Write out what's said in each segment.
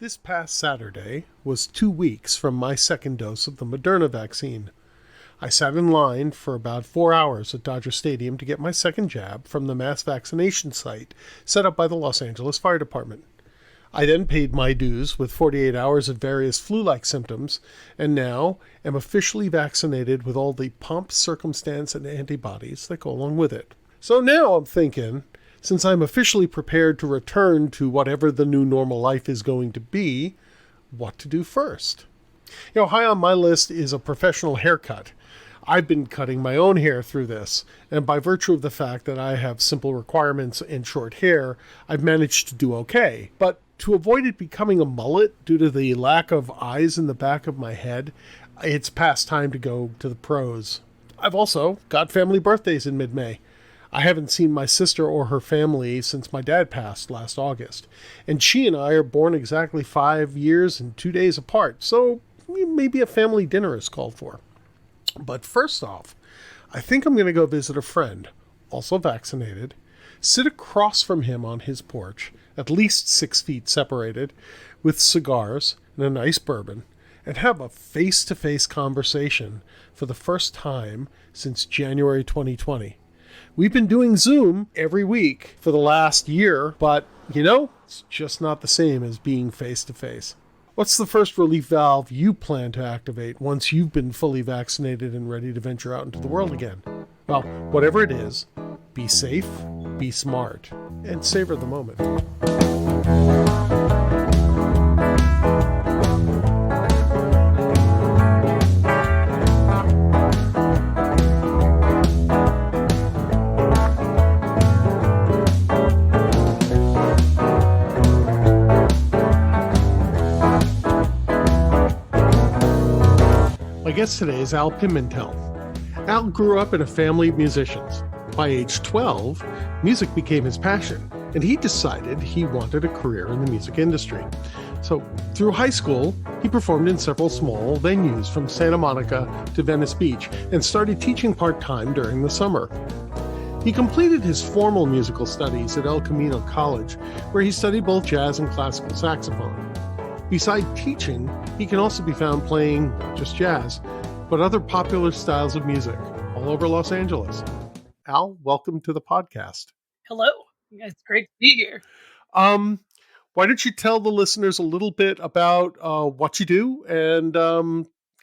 This past Saturday was 2 weeks from my second dose of the Moderna vaccine. I sat in line for about 4 hours at Dodger Stadium to get my second jab from the mass vaccination site set up by the Los Angeles Fire Department. I then paid my dues with 48 hours of various flu-like symptoms, and now am officially vaccinated with all the pomp, circumstance, and antibodies that go along with it. So now I'm thinking, since I'm officially prepared to return to whatever the new normal life is going to be, what to do first. High on my list is a professional haircut. I've been cutting my own hair through this, and by virtue of the fact that I have simple requirements and short hair, I've managed to do okay. But to avoid it becoming a mullet due to the lack of eyes in the back of my head, it's past time to go to the pros. I've also got family birthdays in mid-May. I haven't seen my sister or her family since my dad passed last August, and she and I are born exactly 5 years and 2 days apart, so maybe a family dinner is called for. But first off, I think I'm going to go visit a friend, also vaccinated, sit across from him on his porch, at least 6 feet separated, with cigars and a nice bourbon, and have a face-to-face conversation for the first time since January 2020. We've been doing Zoom every week for the last year, but, it's just not the same as being face-to-face. What's the first relief valve you plan to activate once you've been fully vaccinated and ready to venture out into the world again? Well, whatever it is, be safe, be smart, and savor the moment. My guest today is Al Pimentel. Al grew up in a family of musicians. By age 12, music became his passion, and he decided he wanted a career in the music industry. So, through high school, he performed in several small venues from Santa Monica to Venice Beach and started teaching part-time during the summer. He completed his formal musical studies at Camino College, where he studied both jazz and classical saxophone. Besides teaching, he can also be found playing not just jazz, but other popular styles of music all over Los Angeles. Al, welcome to the podcast. Hello. It's great to be here. Why don't you tell the listeners a little bit about what you do and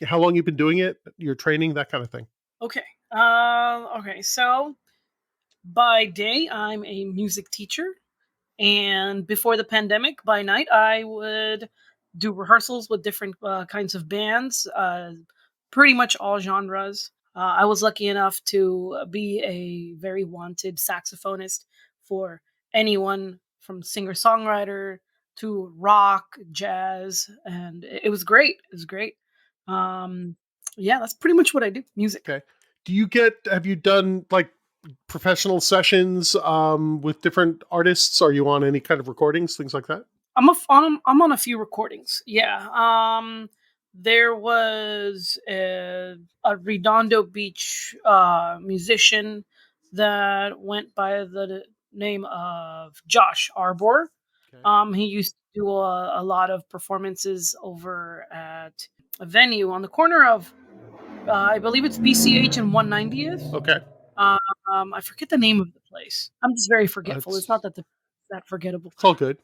how long you've been doing it, your training, that kind of thing. Okay. So by day, I'm a music teacher. And before the pandemic, by night, I would do rehearsals with different kinds of bands, pretty much all genres. I was lucky enough to be a very wanted saxophonist for anyone from singer-songwriter to rock, jazz, and it was great. It was great. That's pretty much what I do, music. Okay. Have you done like professional sessions with different artists? Are you on any kind of recordings, things like that? I'm on a few recordings. Yeah. There was a Redondo Beach musician that went by the name of Josh Arbor. Okay. He used to do a lot of performances over at a venue on the corner of, I believe it's BCH and 190th. Okay. I forget the name of the place. I'm just very forgetful. It's not that that forgettable. It's all good.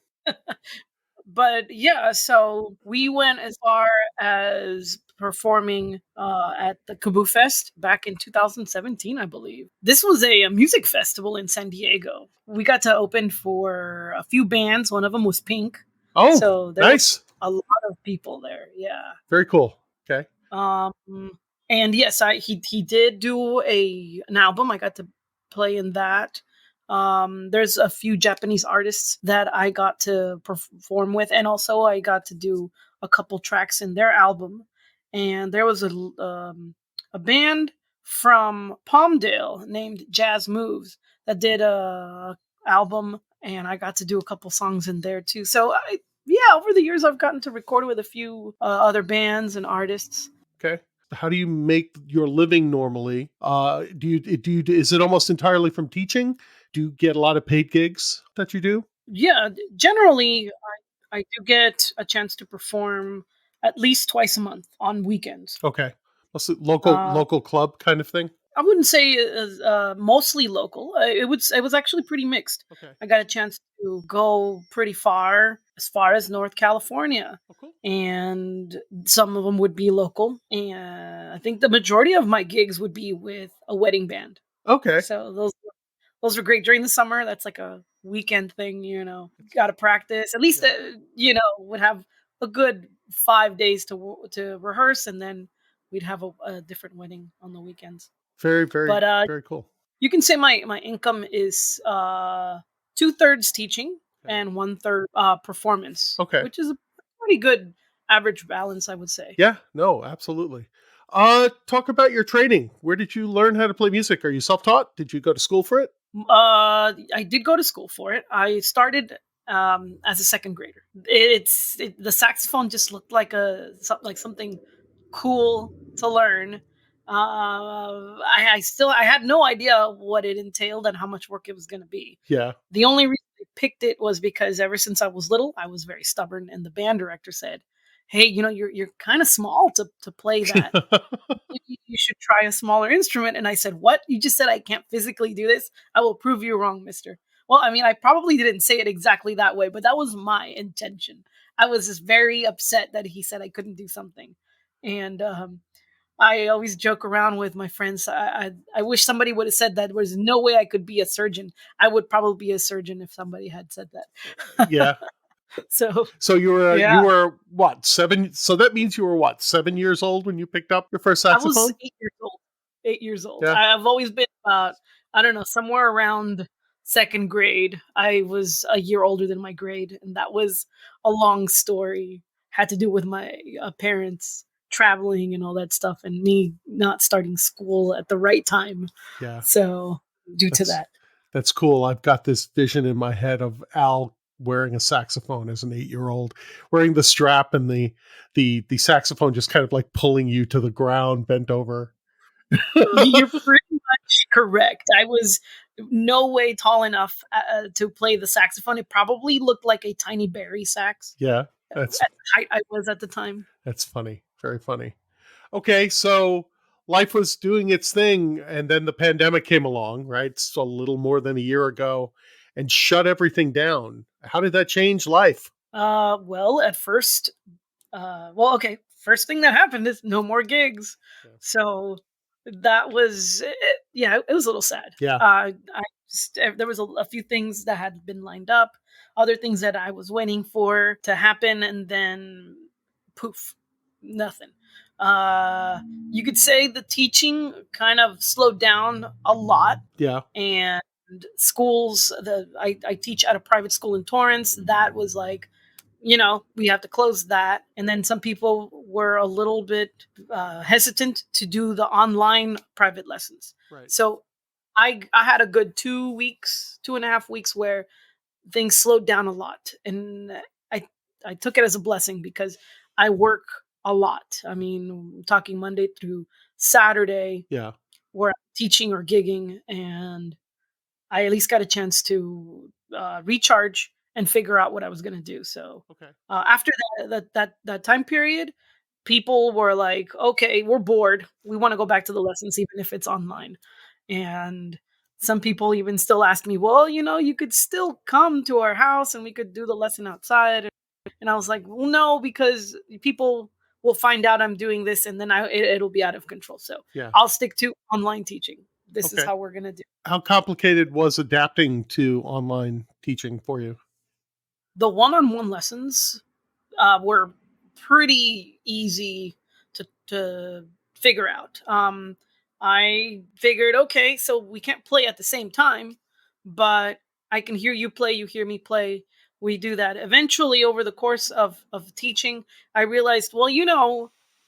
But yeah, so we went as far as performing at the Kaboo Fest back in 2017, I believe. This was a music festival in San Diego. We got to open for a few bands. One of them was Pink. Oh, so there nice. was a lot of people there. Yeah. Very cool. Okay. And yes, he did do an album. I got to play in that. There's a few Japanese artists that I got to perform with, and also I got to do a couple tracks in their album. And there was a band from Palmdale named Jazz Moves that did a album, and I got to do a couple songs in there too. So over the years I've gotten to record with a few other bands and artists. Okay. How do you make your living normally? Is it almost entirely from teaching? Do you get a lot of paid gigs that you do? Yeah, generally I do get a chance to perform at least twice a month on weekends. Okay. Also local Uh, local club kind of thing? I wouldn't say mostly local. It was actually pretty mixed. Okay. I got a chance to go pretty far as North California, Oh, cool. and some of them would be local. And I think the majority of my gigs would be with a wedding band. Okay. So those were great during the summer. That's like a weekend thing, Got to practice. At least, Yeah. would have a good 5 days to rehearse, and then we'd have a different wedding on the weekends. Very, very, But very cool. you can say my income is 2/3 teaching Okay. and 1/3 performance, Okay. which is a pretty good average balance, I would say. Yeah, no, absolutely. Talk about your training. Where did you learn how to play music? Are you self-taught? Did you go to school for it? I did go to school for it. I started as a second grader. The saxophone just looked like like something cool to learn. I had no idea what it entailed and how much work it was going to be. Yeah. The only reason I picked it was because ever since I was little, I was very stubborn, and the band director said, "Hey, you're kind of small to play that. You should try a smaller instrument." And I said, "What? You just said I can't physically do this? I will prove you wrong, mister." Well, I mean, I probably didn't say it exactly that way, but that was my intention. I was just very upset that he said I couldn't do something. And I always joke around with my friends. I wish somebody would have said that there was no way I could be a surgeon. I would probably be a surgeon if somebody had said that. Yeah. So, So you yeah, were what, 7? So that means you were what, 7 years old when you picked up your first I was saxophone? 8 years old. 8 years old. Yeah. I've always been about, I don't know, somewhere around second grade. I was a year older than my grade, and that was a long story. Had to do with my parents traveling and all that stuff, and me not starting school at the right time. Yeah. So, due to That's that. that's cool. I've got this vision in my head of Al wearing a saxophone as an 8-year-old, wearing the strap and the saxophone just kind of like pulling you to the ground, bent over. You're pretty much correct. I was no way tall enough to play the saxophone. It probably looked like a tiny Barry sax Yeah, at that's the height I was at the time. that's funny. Very funny. Okay, so life was doing its thing, and then the pandemic came along, right? It's a little more than a year ago, and shut everything down. How did that change life? Well, at first, okay. First thing that happened is no more gigs. Yeah. So that was, yeah, it was a little sad. Yeah. There was a few things that had been lined up, other things that I was waiting for to happen, and then poof, nothing. Uh, you could say the teaching kind of slowed down a lot, Yeah. and schools. I teach at a private school in Torrance. That was like, we have to close that. And then some people were a little bit hesitant to do the online private lessons. Right. So I had a good 2 weeks, 2.5 weeks where things slowed down a lot. And I, I took it as a blessing because I work a lot. I mean, talking Monday through Saturday, Yeah. where I'm teaching or gigging, and I at least got a chance to recharge and figure out what I was going to do. So Okay. after that time period, people were like, "Okay, we're bored. We want to go back to the lessons, even if it's online." And some people even still ask me, "Well, you could still come to our house and we could do the lesson outside." And I was like, "Well, no, because people will find out I'm doing this, and then it'll be out of control. So Yeah. I'll stick to online teaching. This is Okay. how we're gonna do." How complicated was adapting to online teaching for you? The one-on-one lessons were pretty easy to figure out. I figured, okay, so we can't play at the same time, but I can hear you play, you hear me play. We do that. Eventually, over the course of teaching, I realized, well,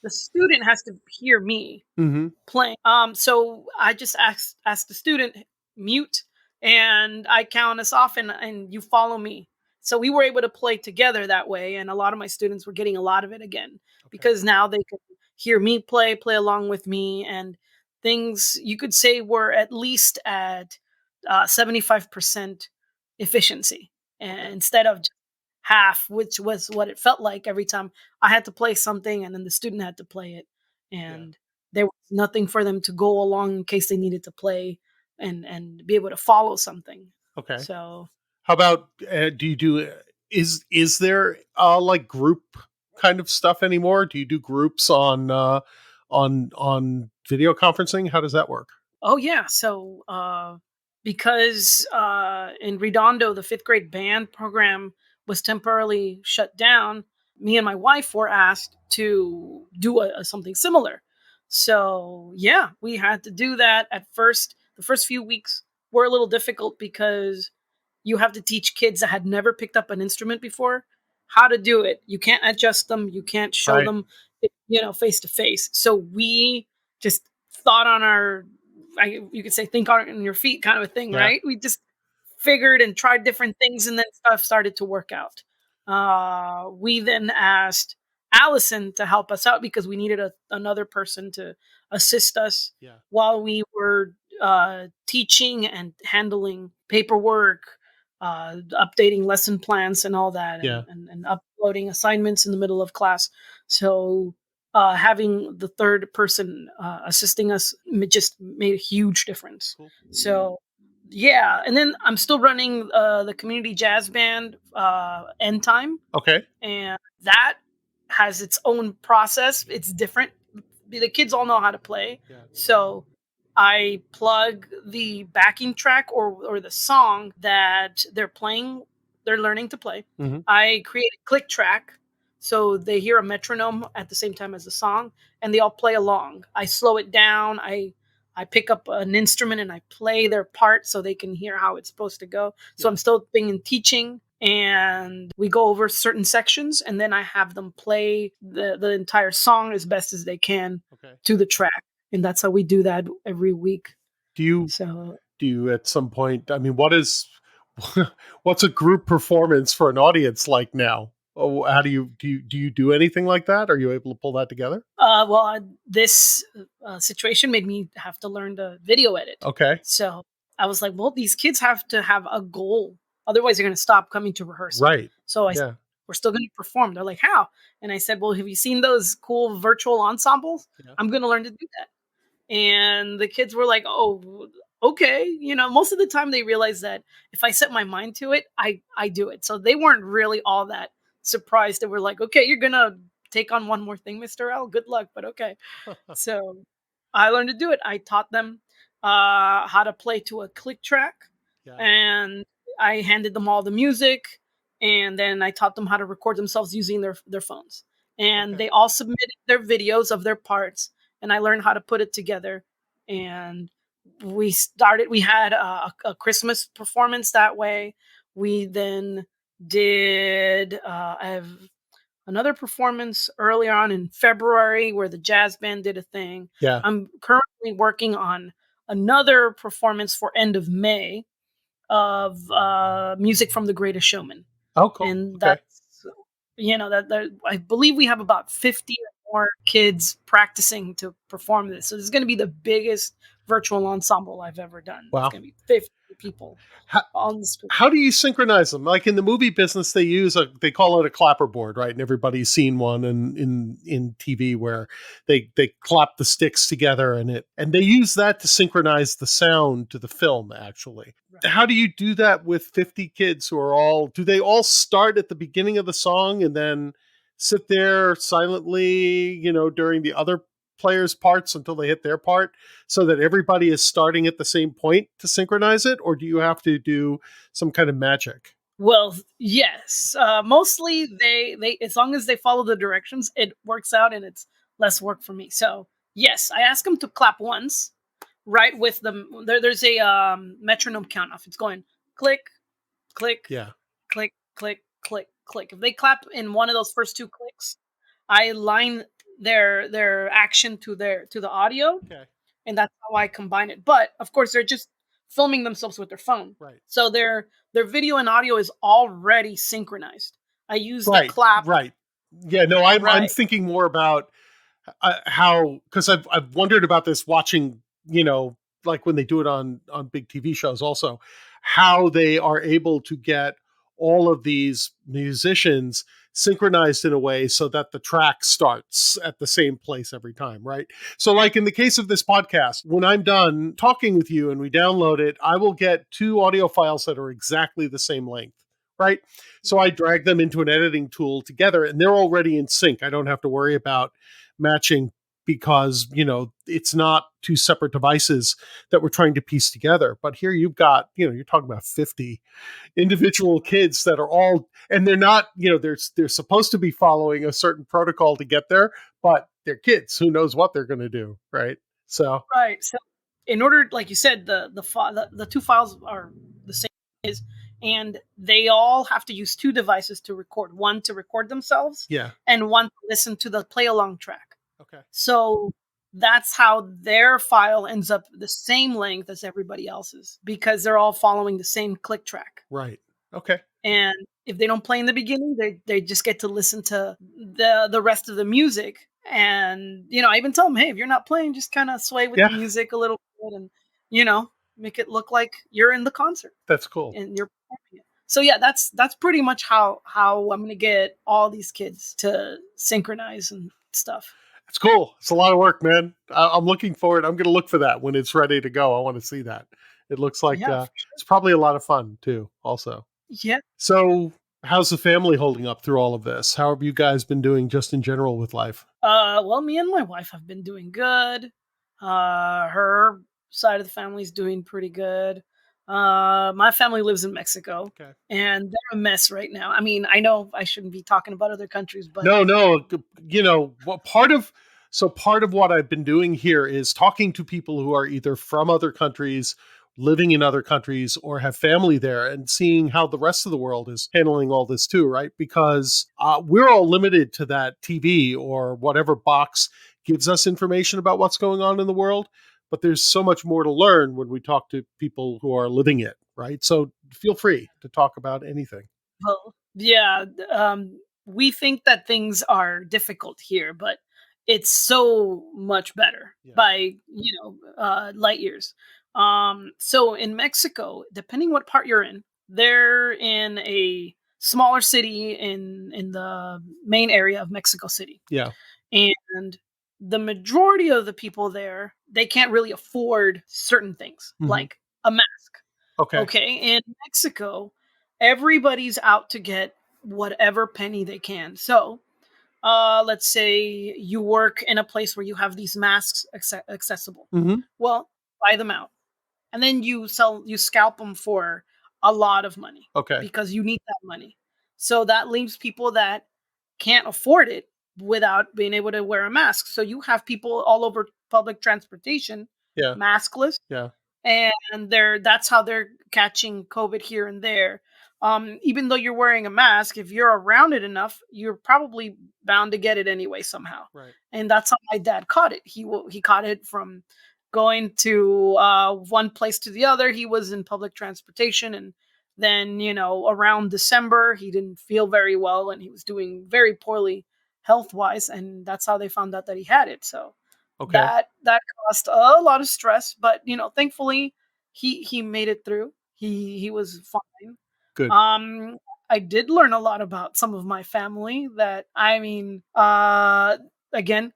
the student has to hear me Mm-hmm. playing. So I just asked the student, mute, and I count us off, and you follow me. So we were able to play together that way, and a lot of my students were getting a lot of it again Okay. because now they could hear me play along with me, and things you could say were at least at 75% efficiency, Okay. instead of half, which was what it felt like every time I had to play something and then the student had to play it. Yeah. And there was nothing for them to go along in case they needed to play and be able to follow something. Okay. So How about do you do is there like group kind of stuff anymore? Do you do groups on video conferencing? How does that work? oh yeah, so because in Redondo the fifth grade band program was temporarily shut down, me and my wife were asked to do something similar. So yeah, we had to do that at first. The first few weeks were a little difficult because you have to teach kids that had never picked up an instrument before how to do it. You can't adjust them, you can't show Right. them, face to face. So we just thought on our, you could say, think on your feet kind of a thing, Yeah. right? We just figured and tried different things, and then stuff started to work out. We then asked Allison to help us out because we needed another person to assist us Yeah. while we were teaching and handling paperwork, updating lesson plans and all that, Yeah. and uploading assignments in the middle of class. So having the third person assisting us just made a huge difference. Cool. So yeah, and then I'm still running the community jazz band End Time, Okay. and that has its own process. It's different. The kids all know how to play, Yeah. so I plug the backing track or the song that they're playing, they're learning to play. Hmm. I create a click track so they hear a metronome at the same time as the song, and they all play along. I slow it down. I pick up an instrument and I play their part so they can hear how it's supposed to go. So Yeah. I'm still being teaching, and we go over certain sections, and then I have them play the entire song as best as they can Okay. to the track. And that's how we do that every week. Do you So do you at some point? I mean, what is what's a group performance for an audience like now? Oh, how do you do anything like that? Are you able to pull that together? this situation made me have to learn to video edit. Okay. So I was like, well, these kids have to have a goal. Otherwise, they're going to stop coming to rehearsal. Right. So I said, Yeah. we're still going to perform. They're like, how? And I said, well, have you seen those cool virtual ensembles? Yeah. I'm going to learn to do that. And the kids were like, oh, okay. Most of the time they realize that if I set my mind to it, I do it. So they weren't really all that surprised. They were like, okay, you're going to take on one more thing, Mr. L. Good luck, but okay. So I learned to do it. I taught them how to play to a click track, Yeah. and I handed them all the music, and then I taught them how to record themselves using their phones. And Okay. they all submitted their videos of their parts, and I learned how to put it together. And we had a Christmas performance that way. We then did I have another performance earlier on in February where the jazz band did a thing. Yeah. I'm currently working on another performance for end of May of music from The Greatest Showman, Oh, cool. and Okay. that's that I believe we have about 50 or more kids practicing to perform this. So this is going to be the biggest virtual ensemble I've ever done. It's Wow. going to be 50 people How, on the screen. how do you synchronize them? Like in the movie business, they call it a clapperboard, right? And everybody's seen one in TV where they clap the sticks together and they use that to synchronize the sound to the film. Actually, Right. how do you do that with 50 kids who are do they all start at the beginning of the song and then sit there silently, during the other players' parts until they hit their part, so that everybody is starting at the same point to synchronize it, or do you have to do some kind of magic? Well, yes. Mostly they as long as they follow the directions, it works out and it's less work for me. So yes, I ask them to clap once, right with them. There's a metronome count off. It's going click, click, Yeah. click, click, click, click. If they clap in one of those first two clicks, I line their action to the audio, Okay. and that's how I combine it. But of course, they're just filming themselves with their phone, Right. so their video and audio is already synchronized. I use the Right. clap, Right. Yeah. No, I'm right? thinking more about how, because I've wondered about this watching, like when they do it on big TV shows, also how they are able to get all of these musicians synchronized in a way so that the track starts at the same place every time, right? So, like in the case of this podcast, when I'm done talking with you and we download it, I will get two audio files that are exactly the same length, right? So I drag them into an editing tool together and they're already in sync. I don't have to worry about matching because, it's not two separate devices that we're trying to piece together. But here you've got, you're talking about 50 individual kids that are all, and they're not, they're supposed to be following a certain protocol to get there, but they're kids. Who knows what they're going to do, right? So Right. So, in order, like you said, the two files are the same, is, and they all have to use two devices to record. One to record themselves, yeah, and one to listen to the play along track. okay, So that's how their file ends up the same length as everybody else's because they're all following the same click track. right, okay, And if they don't play in the beginning, they just get to listen to the rest of the music. And I even tell them, hey, if you're not playing, just kind of sway with the yeah, music a little bit, and make it look like you're in the concert that's cool. and you're performing it. So yeah, that's pretty much how I'm gonna get all these kids to synchronize and stuff. It's cool. It's a lot of work, man. I'm looking forward. I'm going to look for that when it's ready to go. I want to see that. It looks like Yeah, it's probably a lot of fun too. Also, yeah. so how's the family holding up through all of this? How have you guys been doing just in general with life? Well, me and my wife have been doing good. Her side of the family's doing pretty good. My family lives in Mexico, Okay. and they're a mess right now. I mean, I know I shouldn't be talking about other countries, but No. Part of what I've been doing here is talking to people who are either from other countries, living in other countries, or have family there, and seeing how the rest of the world is handling all this too, right? Because we're all limited to that TV or whatever box gives us information about what's going on in the world. But there's so much more to learn when we talk to people who are living it, right? So feel free to talk about anything. well, yeah, we think that things are difficult here, but it's so much better Yeah. by light years. So in Mexico, depending what part you're in, they're in a smaller city in the main area of Mexico City, Yeah. and the majority of the people there, they can't really afford certain things Mhm. like a mask. Okay. Okay, in Mexico, everybody's out to get whatever penny they can. So, let's say you work in a place where you have these masks accessible. Hmm. Well, buy them out, and then you scalp them for a lot of money Okay. because you need that money. So that leaves people that can't afford it without being able to wear a mask. So you have people all over public transportation Yeah. maskless, Yeah. and that's how they're catching COVID here and there. Even though you're wearing a mask, if you're around it enough, you're probably bound to get it anyway somehow. Right. And that's how my dad caught it. He caught it from going to one place to the other. He was in public transportation, and then around December he didn't feel very well, and he was doing very poorly health wise, and that's how they found out that he had it. So Okay. that caused a lot of stress, but thankfully he made it through. He was fine. Good. um I did learn a lot about some of my family that, I mean, again,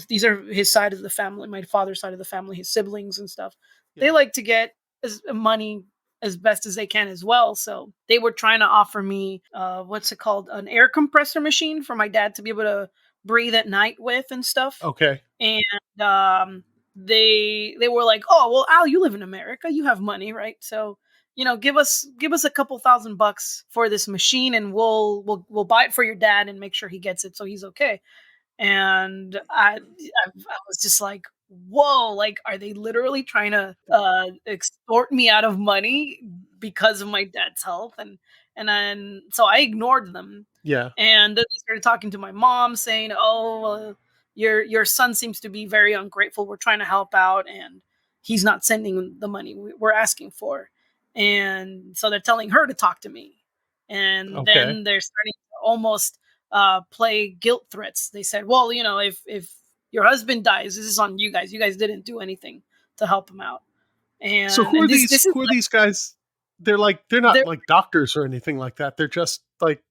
these are his side of the family, my father's side of the family, his siblings and stuff. Yeah. They like to get as money as best as they can as well, so they were trying to offer me what's it called, an air compressor machine for my dad to be able to breathe at night with and stuff. Okay. And they were like, "Oh, well, Al, you live in America, you have money, right? So, give us a couple $1,000 for this machine, and we'll buy it for your dad and make sure he gets it so he's okay." And I was just like, "Whoa! Like, are they literally trying to extort me out of money because of my dad's health?" And then so I ignored them, Yeah. and then they started talking to my mom, saying, "Oh, your son seems to be very ungrateful. We're trying to help out, and he's not sending the money we're asking for." And so they're telling her to talk to me, and Okay. then they're starting to almost play guilt threats. They said, "Well, if your husband dies, this is on you guys. You guys didn't do anything to help him out." So And this is who are these guys? they're not They're like doctors or anything like that. They're just like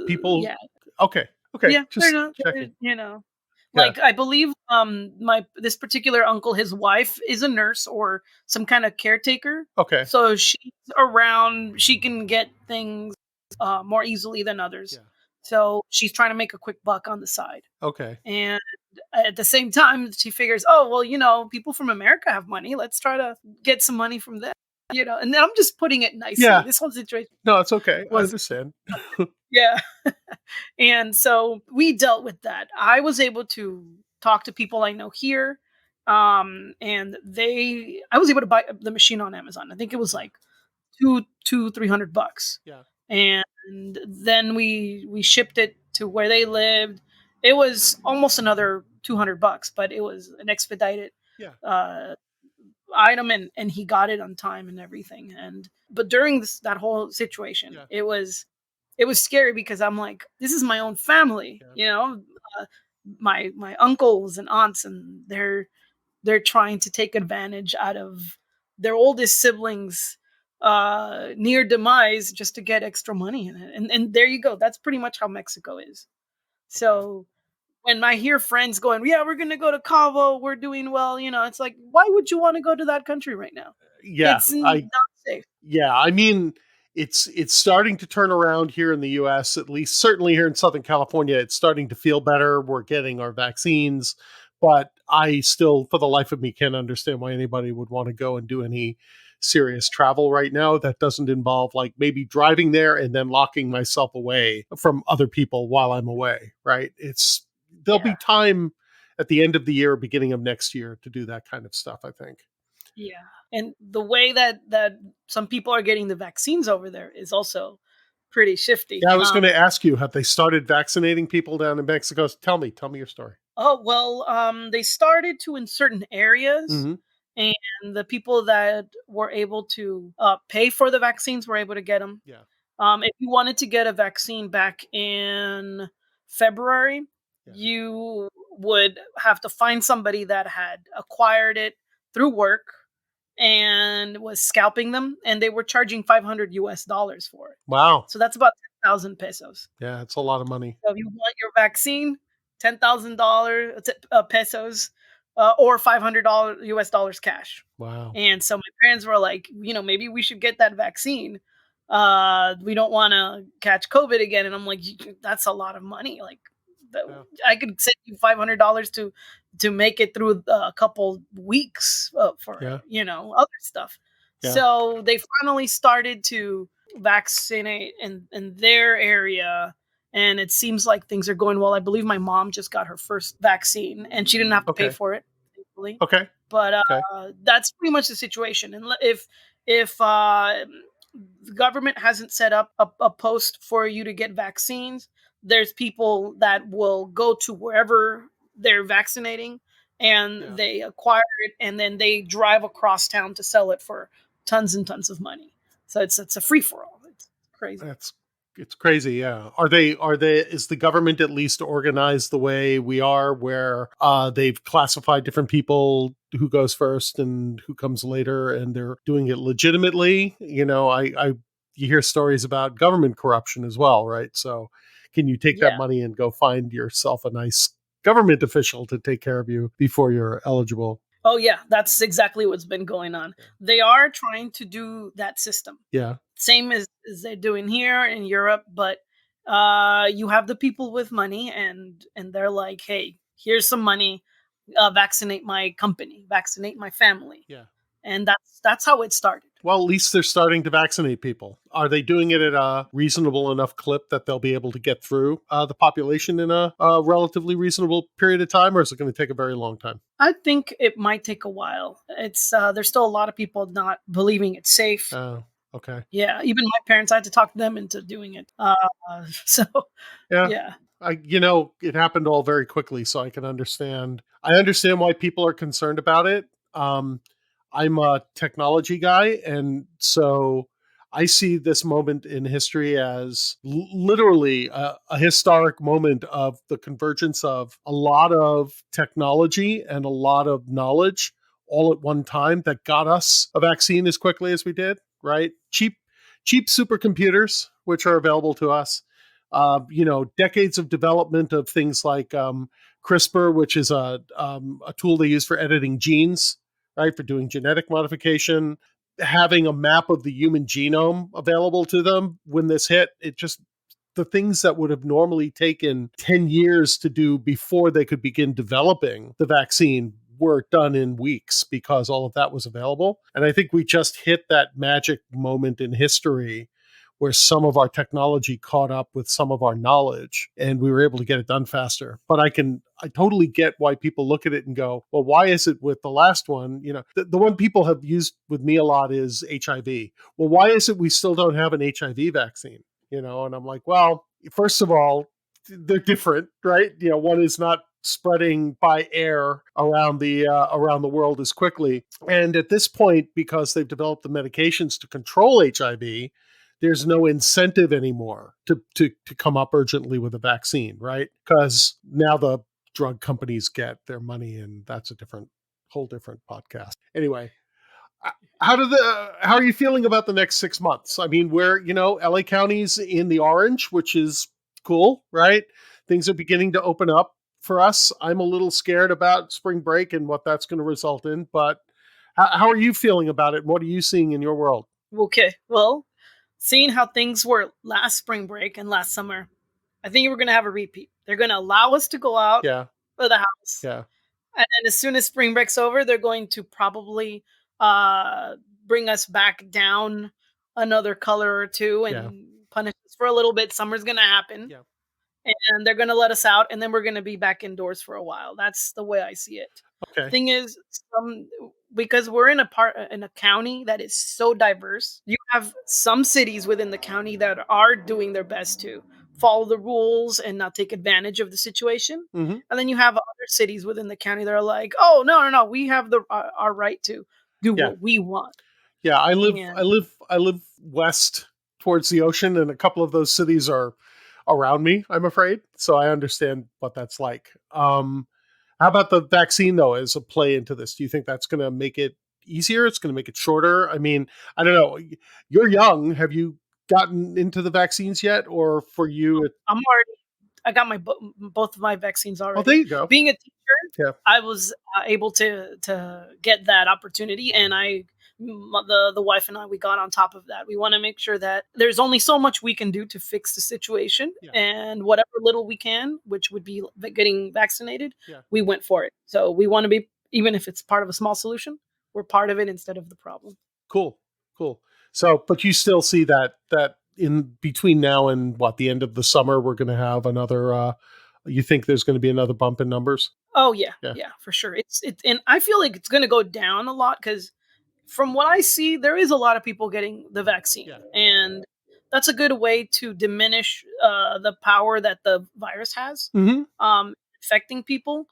people. yeah. Okay. Okay. Yeah, they're Just not, checking. Yeah. like, I believe, my this particular uncle, his wife is a nurse or some kind of caretaker, Okay. so she's around, she can get things, more easily than others. Yeah. So, she's trying to make a quick buck on the side, Okay. and at the same time, she figures, "Oh, well, people from America have money, let's try to get some money from them," and then I'm just putting it nicely. Yeah. This whole situation No, it's okay. I was understand. yeah. And so we dealt with that. I was able to talk to people I know here. And I was able to buy the machine on Amazon. I think it was Yeah. like 300 bucks. Yeah. And then we shipped it to where they lived. It was almost another 200 bucks, but it was an expedited Yeah. uh item, and he got it on time and everything. But during that whole situation, Yeah. it was scary because I'm like, this is my own family, Yeah. uh, my uncles and aunts, and they're trying to take advantage out of their oldest siblings near demise just to get extra money in it. And there you go. That's pretty much how Mexico is. Okay. So when I hear friends going, yeah, we're gonna go to Cabo, we're doing well, it's like, why would you want to go to that country right now? Yeah. It's I not safe. Yeah, I mean, it's starting to turn around here in the US, at least certainly here in Southern California. It's starting to feel better. We're getting our vaccines, but I still, for the life of me, can't understand why anybody would want to go and do any serious travel right now that doesn't involve like maybe driving there and then locking myself away from other people while I'm away, right? There'll be Yeah. time at the end of the year, beginning of next year to do that kind of stuff, I think. Yeah. And the way that some people are getting the vaccines over there is also pretty shifty. Yeah, I was going to ask you, have they started vaccinating people down in Mexico? Tell me your story. Oh, well, they started to in certain areas, Hmm. and the people that were able to pay for the vaccines were able to get them. Yeah, If you wanted to get a vaccine back in February, yeah. you would have to find somebody that had acquired it through work and was scalping them, and they were charging $500 for it. Wow. So that's about 10,000 pesos. Yeah, it's a lot of money. So if you want your vaccine, $10,000 pesos, or $500 cash. Wow. And so my parents were like, maybe we should get that vaccine. We don't want to catch COVID again. And I'm like, that's a lot of money. Like, Yeah, I could send you $500 to make it through a couple weeks for yeah, other stuff. yeah. So they finally started to vaccinate in their area, and it seems like things are going well. I believe my mom just got her first vaccine, and she didn't have to pay Okay. for it, thankfully. Okay. But Okay. that's pretty much the situation. And if the government hasn't set up a post for you to get vaccines, there's people that will go to wherever they're vaccinating, and Yeah. they acquire it, and then they drive across town to sell it for tons and tons of money. So it's a free for all. It's crazy. That's It's crazy, yeah. Is the government at least organized the way we are where they've classified different people who goes first and who comes later and they're doing it legitimately? I you hear stories about government corruption as well, right? So can you take that Yeah. money and go find yourself a nice government official to take care of you before you're eligible? Oh yeah, that's exactly what's been going on. Yeah. They are trying to do that system, Yeah. same as they're doing here in Europe, but you have the people with money, and they're like, hey, here's some money, vaccinate my company, vaccinate my family, Yeah. and that's how it started. Well, at least they're starting to vaccinate people. Are they doing it at a reasonable enough clip that they'll be able to get through the population in a relatively reasonable period of time, or is it going to take a very long time? I think it might take a while. It's there's still a lot of people not believing it's safe. Oh, okay. Yeah, even my parents, I had to talk them into doing it. So Yeah. yeah, It happened all very quickly, so I can understand. I understand why people are concerned about it. Um, I'm a technology guy, and so I see this moment in history as literally a historic moment of the convergence of a lot of technology and a lot of knowledge all at one time that got us a vaccine as quickly as we did, right? cheap supercomputers, which are available to us. Decades of development of things like CRISPR, which is a tool they use for editing genes, right, for doing genetic modification. Having a map of the human genome available to them when this hit, it just the things that would have normally taken 10 years to do before they could begin developing the vaccine were done in weeks because all of that was available. And I think we just hit that magic moment in history where some of our technology caught up with some of our knowledge and we were able to get it done faster. But I totally get why people look at it and go, well, why is it with the last one? The one people have used with me a lot is HIV. Well, why is it we still don't have an HIV vaccine? And I'm like, well, first of all, they're different, right? One is not spreading by air around the world as quickly. And at this point, because they've developed the medications to control HIV, there's no incentive anymore to come up urgently with a vaccine, right? Because now the drug companies get their money, and that's a whole different podcast. Anyway, how are you feeling about the next 6 months? I mean, LA County's in the orange, which is cool, right? Things are beginning to open up for us. I'm a little scared about spring break and what that's going to result in, but how are you feeling about it? What are you seeing in your world? Okay, well, seeing how things were last spring break and last summer, I think we're going to have a repeat. They're going to allow us to go out of the house. Yeah. And then as soon as spring break's over, they're going to probably bring us back down another color or two and punish us for a little bit. Summer's going to happen. Yeah. And they're going to let us out, and then we're going to be back indoors for a while. That's the way I see it. Okay. Thing is, because we're in a county that is so diverse, you have some cities within the county that are doing their best to follow the rules and not take advantage of the situation. Mm-hmm. And then you have other cities within the county that are like, oh, no, we have our right to do what we want. Yeah, I live west towards the ocean, and a couple of those cities are around me, I'm afraid. So I understand what that's like. How about the vaccine, though, as a play into this? Do you think that's going to make it easier? It's going to make it shorter? I mean, I don't know. You're young. Have you gotten into the vaccines yet? Or for you? I got both of my vaccines already. Oh, there you go. Being a teacher, I was able to get that opportunity, and the wife and I, we got on top of that. We want to make sure that there's only so much we can do to fix the situation, and whatever little we can, which would be getting vaccinated, we went for it. So we want to be, even if it's part of a small solution, we're part of it instead of the problem. Cool. So, but you still see that in between now and the end of the summer, we're going to have another. You think there's going to be another bump in numbers? Oh yeah, for sure. And I feel like it's going to go down a lot because, from what I see, there is a lot of people getting the vaccine, and that's a good way to diminish the power that the virus has, affecting people.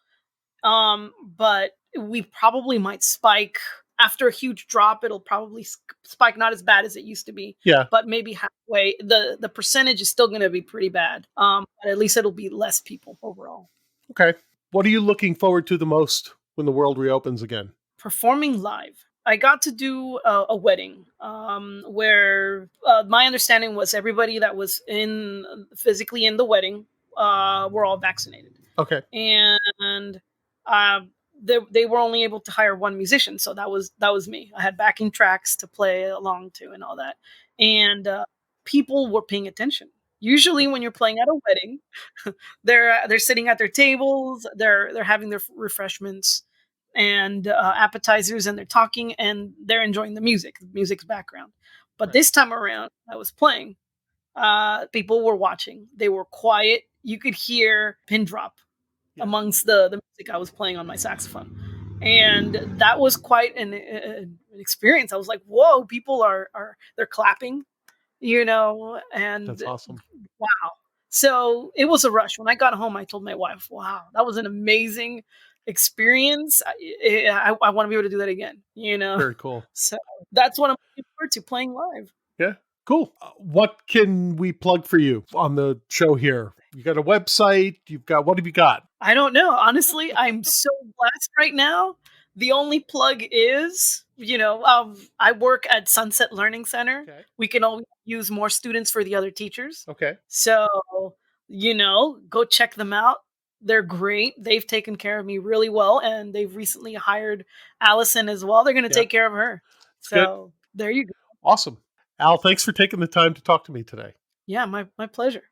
But we probably might spike after a huge drop. It'll probably spike, not as bad as it used to be. But maybe halfway. The percentage is still going to be pretty bad. But at least it'll be less people overall. Okay. What are you looking forward to the most when the world reopens again? Performing live. I got to do a wedding where my understanding was everybody that was physically in the wedding were all vaccinated. Okay. And they were only able to hire one musician, so that was me. I had backing tracks to play along to and all that, and people were paying attention. Usually, when you're playing at a wedding, they're sitting at their tables, they're having their refreshments and appetizers, and they're talking and they're enjoying the music's background. But this time around, I was playing. People were watching. They were quiet. You could hear pin drop amongst the music I was playing on my saxophone. And that was quite an experience. I was like, whoa, people they're clapping, and that's awesome. Wow. So it was a rush. When I got home, I told my wife, wow, that was an amazing experience. I want to be able to do that again, Very cool. So that's what I'm looking forward to, playing live. Yeah. Cool. What can we plug for you on the show here? You got a website? What have you got? I don't know. Honestly, I'm so blessed right now. The only plug is, I work at Sunset Learning Center. Okay. We can always use more students for the other teachers. Okay. So, go check them out. They're great. They've taken care of me really well, and they've recently hired Allison as well. They're going to Yeah. take care of her. It's good. So there you go. Awesome. Al, thanks for taking the time to talk to me today. Yeah, my pleasure.